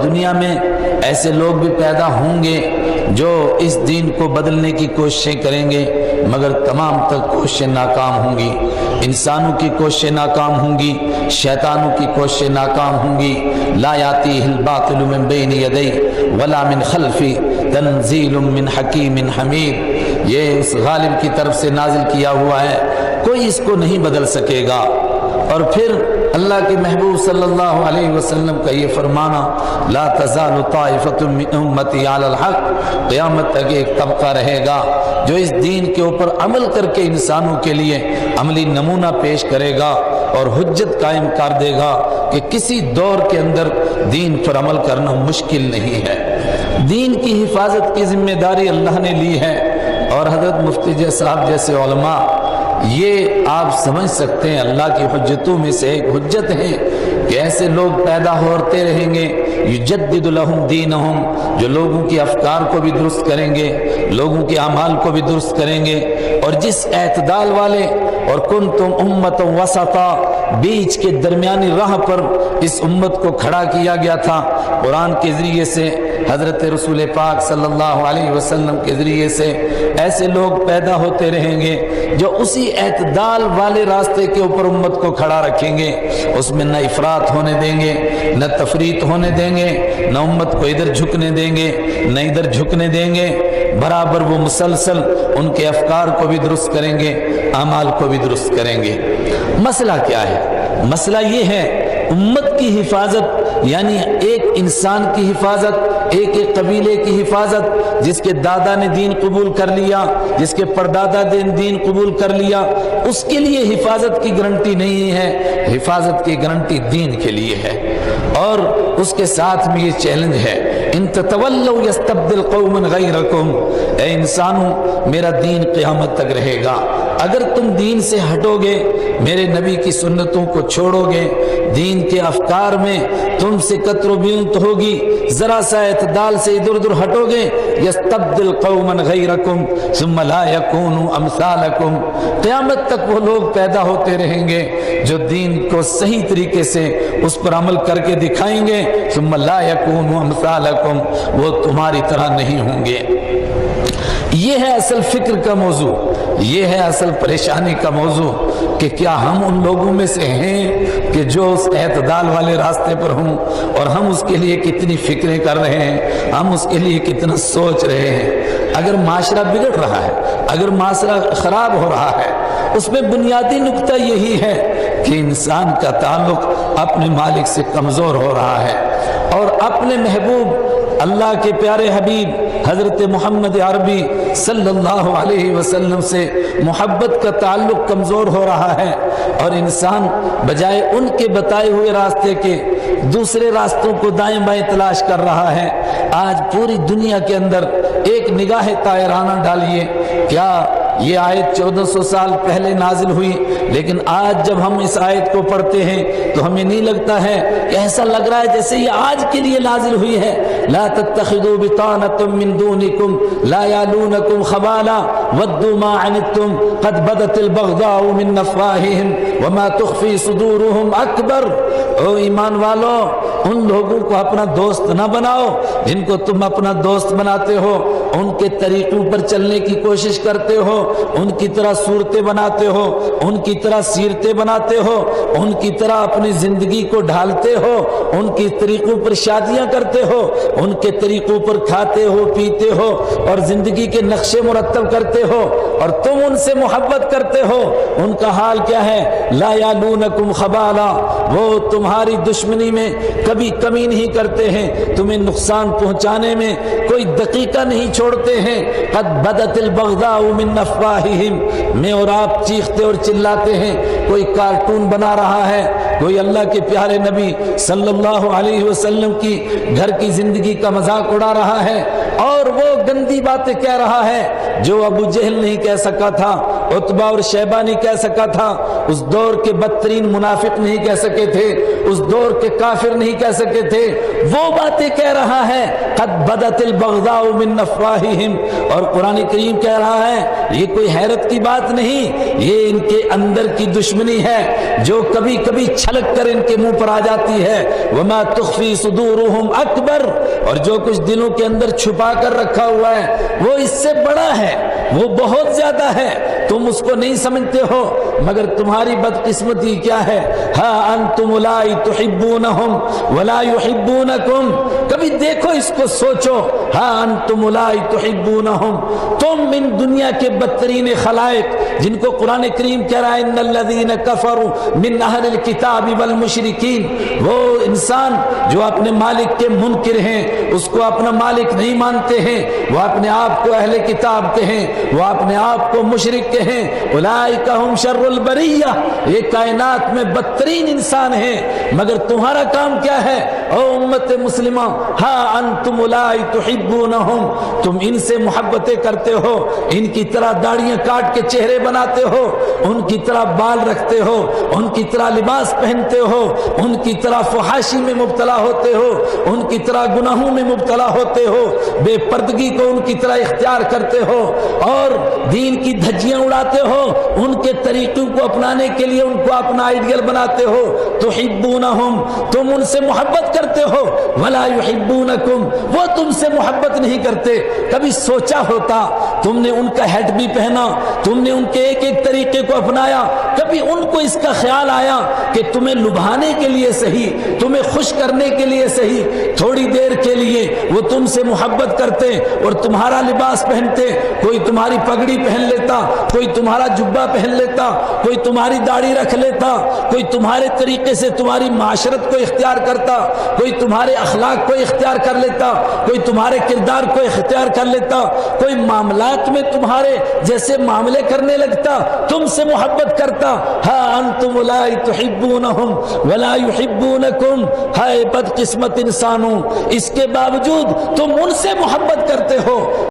دنیا میں ایسے لوگ بھی پیدا ہوں گے جو اس دین کو بدلنے کی کوششیں کریں گے، مگر تمام تک کوششیں ناکام ہوں گی۔ انسانوں کی کوششیں ناکام ہوں گی، شیطانوں کی کوششیں ناکام ہوں گی۔ لا یاتیہ الباطل من بین یدیہ ولا من خلفہ تنزیل من حکیم حمید۔ یہ اس غالب کی طرف سے نازل کیا ہوا ہے، کوئی اس کو نہیں بدل سکے گا۔ اور پھر اللہ کے محبوب صلی اللہ علیہ وسلم کا یہ فرمانا، لا تزال طائفة من امتی علی الحق، قیامت تک ایک طبقہ رہے گا جو اس دین کے اوپر عمل کر کے انسانوں کے لیے عملی نمونہ پیش کرے گا اور حجت قائم کر دے گا کہ کسی دور کے اندر دین پر عمل کرنا مشکل نہیں ہے۔ دین کی حفاظت کی ذمہ داری اللہ نے لی ہے، اور حضرت مفتی صاحب جیسے علماء یہ آپ سمجھ سکتے ہیں اللہ کی حجتوں میں سے ایک حجت ہے کہ ایسے لوگ پیدا ہوتے رہیں گے، یجدد لہم دینہم، جو لوگوں کے افکار کو بھی درست کریں گے، لوگوں کے اعمال کو بھی درست کریں گے، اور جس اعتدال والے اور کنتم امۃ وسطا، بیچ کے درمیانی راہ پر اس امت کو کھڑا کیا گیا تھا قرآن کے ذریعے سے، حضرت رسول پاک صلی اللہ علیہ وسلم کے ذریعے سے۔ ایسے لوگ پیدا ہوتے رہیں گے جو اسی اعتدال والے راستے کے اوپر امت کو کھڑا رکھیں گے، اس میں نہ افراط ہونے دیں گے، نہ تفریط ہونے دیں گے، نہ امت کو ادھر جھکنے دیں گے نہ ادھر جھکنے دیں گے، برابر وہ مسلسل ان کے افکار کو بھی درست کریں گے، اعمال کو بھی درست کریں گے۔ مسئلہ کیا ہے؟ مسئلہ یہ ہے امت کی حفاظت، یعنی ایک انسان کی حفاظت، ایک قبیلے کی حفاظت، جس کے دادا نے دین قبول کر لیا، جس کے پردادا نے دین قبول کر لیا، اس کے لیے حفاظت کی گارنٹی نہیں ہے، حفاظت کی گارنٹی دین کے لیے ہے۔ اور اس کے ساتھ میں یہ چیلنج ہے، ان تتولوا یستبدل قوما غیرکم، اے انسانوں میرا دین قیامت تک رہے گا، اگر تم دین سے ہٹو گے، میرے نبی کی سنتوں کو چھوڑو گے، دین کے افکار میں تم سے قطر و بیعت ہوگی، ذرا سا اعتدال سے ادھر ادھر ہٹو گے، یستبدل قوما غیرکم ثم لا یکونوا امثالکم، قیامت تک وہ لوگ پیدا ہوتے رہیں گے جو دین کو صحیح طریقے سے اس پر عمل کر کے دکھائیں گے، ثم لا یکونوا امثالکم، وہ تمہاری طرح نہیں ہوں گے۔ یہ ہے اصل فکر کا موضوع، یہ ہے اصل پریشانی کا موضوع کہ کیا ہم ان لوگوں میں سے ہیں کہ جو اس اعتدال والے راستے پر ہوں، اور ہم اس کے لیے کتنی فکریں کر رہے ہیں، ہم اس کے لیے کتنا سوچ رہے ہیں۔ اگر معاشرہ بگڑ رہا ہے، اگر معاشرہ خراب ہو رہا ہے، اس میں بنیادی نقطہ یہی ہے کہ انسان کا تعلق اپنے مالک سے کمزور ہو رہا ہے، اور اپنے محبوب اللہ کے پیارے حبیب حضرت محمد عربی صلی اللہ علیہ وسلم سے محبت کا تعلق کمزور ہو رہا ہے، اور انسان بجائے ان کے بتائے ہوئے راستے کے دوسرے راستوں کو دائیں بائیں تلاش کر رہا ہے۔ آج پوری دنیا کے اندر ایک نگاہ طائرانہ ڈالیے، کیا یہ آیت 1400 سال پہلے نازل ہوئی، لیکن آج جب ہم اس آیت کو پڑھتے ہیں تو ہمیں نہیں لگتا ہے کہ ایسا لگ رہا ہے جیسے یہ آج کے لیے نازل ہوئی ہے۔ لا تتخذوا بطانة من دونكم لا يعلونكم خبالا ودوا ما عنتم قد بدت البغضاء من افواههم وما تخفي صدورهم اکبر۔ او ایمان والو، ان لوگوں کو اپنا دوست نہ بناؤ جن کو تم اپنا دوست بناتے ہو، ان کے طریقوں پر چلنے کی کوشش کرتے ہو، ان کی طرح صورتیں بناتے ہو، ان کی طرح سیرتیں بناتے ہو، ان کی طرح اپنی زندگی کو ڈھالتے ہو، ان کی طریقوں پر شادیاں کرتے ہو، ان کے طریقوں پر کھاتے ہو پیتے ہو اور زندگی کے نقشے مرتب کرتے ہو، اور تم ان سے محبت کرتے ہو۔ ان کا حال کیا ہے؟ لا یعلونکم خبالا، وہ تمہاری دشمنی میں کبھی کمی نہیں کرتے ہیں، تمہیں نقصان پہنچانے میں کوئی دقیقہ نہیں چھوڑتے ہیں۔ قد بدت البغضاء من افواہہم، میں اور آپ چیختے اور چلاتے ہیں، کوئی کارٹون بنا رہا ہے، کوئی اللہ کے پیارے نبی صلی اللہ علیہ وسلم کی گھر کی زندگی کا مذاق اڑا رہا ہے، اور وہ گندی باتیں کہہ رہا ہے جو ابو جہل نہیں کہہ سکا تھا، عتبہ اور شیبہ نہیں کہہ سکا تھا، اس دور کے بدترین منافق نہیں کہہ سکے تھے، اس دور کے کافر نہیں کہہ سکے تھے، وہ باتیں کہہ رہا ہے۔ قد بدت البغضاء من افواہہم، اور قرآن کریم کہہ رہا ہے یہ کوئی حیرت کی بات نہیں، یہ ان کے اندر کی دشمنی ہے جو کبھی کبھی چھلک کر ان کے منہ پر آ جاتی ہے. وما تخفی صدورہم اکبر، اور جو کچھ دلوں کے اندر چھپا کر رکھا ہوا ہے وہ اس سے بڑا ہے، وہ بہت زیادہ ہے، تم اس کو نہیں سمجھتے ہو. مگر تمہاری بدقسمتی کیا ہے؟ ہا انتم اولئک تحبونہم ولا یحبونکم. کبھی دیکھو اس کو سوچو. ہا انتم اولئک تحبونہم، تم ان دنیا کے بدترین خلائق جن کو قرآن کریم کہہ رہا ہے ان الذین کفروا من اہل الکتاب والمشرکین، وہ انسان جو اپنے مالک کے منکر ہیں، اس کو اپنا مالک نہیں مانتے ہیں، وہ اپنے آپ کو اہل کتاب کہیں، وہ اپنے آپ کو مشرک کہیں. اولئک ہم شر البریہ، یہ کائنات میں بدترین انسان ہیں. مگر تمہارا کام کیا ہے او امت مسلمہ؟ ہا انتم اولئک تحبونہم، تم ان سے محبتیں کرتے ہو، ان کی طرح داڑیاں کاٹ کے چہرے بناتے ہو، ان کی طرح بال رکھتے ہو، ان کی طرح لباس پہنتے ہو، ان کی طرح فحاشی میں مبتلا ہوتے ہو، ان کی طرح گناہوں میں مبتلا ہوتے ہو، بے پردگی کو ان کی طرح اختیار کرتے ہو، اور دین کی دھجیاں اڑاتے ہو، ان کے طریقوں کو اپنانے کے لیے ان کو اپنا آئیڈیل بناتے ہو. تحبونہم، تم ان سے محبت کرتے ہو، ولا یحبونکم، وہ تم سے محبت نہیں کرتے. کبھی سوچا ہوتا تم نے ان کا ہیٹ بھی پہنا، تم نے ان کے ایک ایک طریقے کو اپنایا، کبھی ان کو اس کا خیال آیا کہ تمہیں لبھانے کے لیے صحیح، تمہیں خوش کرنے کے لیے صحیح، تھوڑی دیر کے لیے وہ تم سے محبت کرتے اور تمہارا لباس پہنتے، کوئی تمہاری پگڑی پہن لیتا، کوئی تمہارا جبہ پہن لیتا، کوئی تمہاری داڑھی رکھ لیتا، کوئی تمہارے طریقے سے تمہاری معاشرت کو اختیار کرتا، کوئی تمہارے اخلاق کو اختیار کر لیتا، کوئی تمہارے کردار کو اختیار کر لیتا، کوئی معاملات میں تمہارے جیسے معاملے کرنے لگتا، تم سے محبت کرتا. ہا انتم اولئک تحبونہم ولا یحبونکم، ہائے بدقسمت انسانوں، اس کے باوجود تم ان سے محبت کرتے ہو.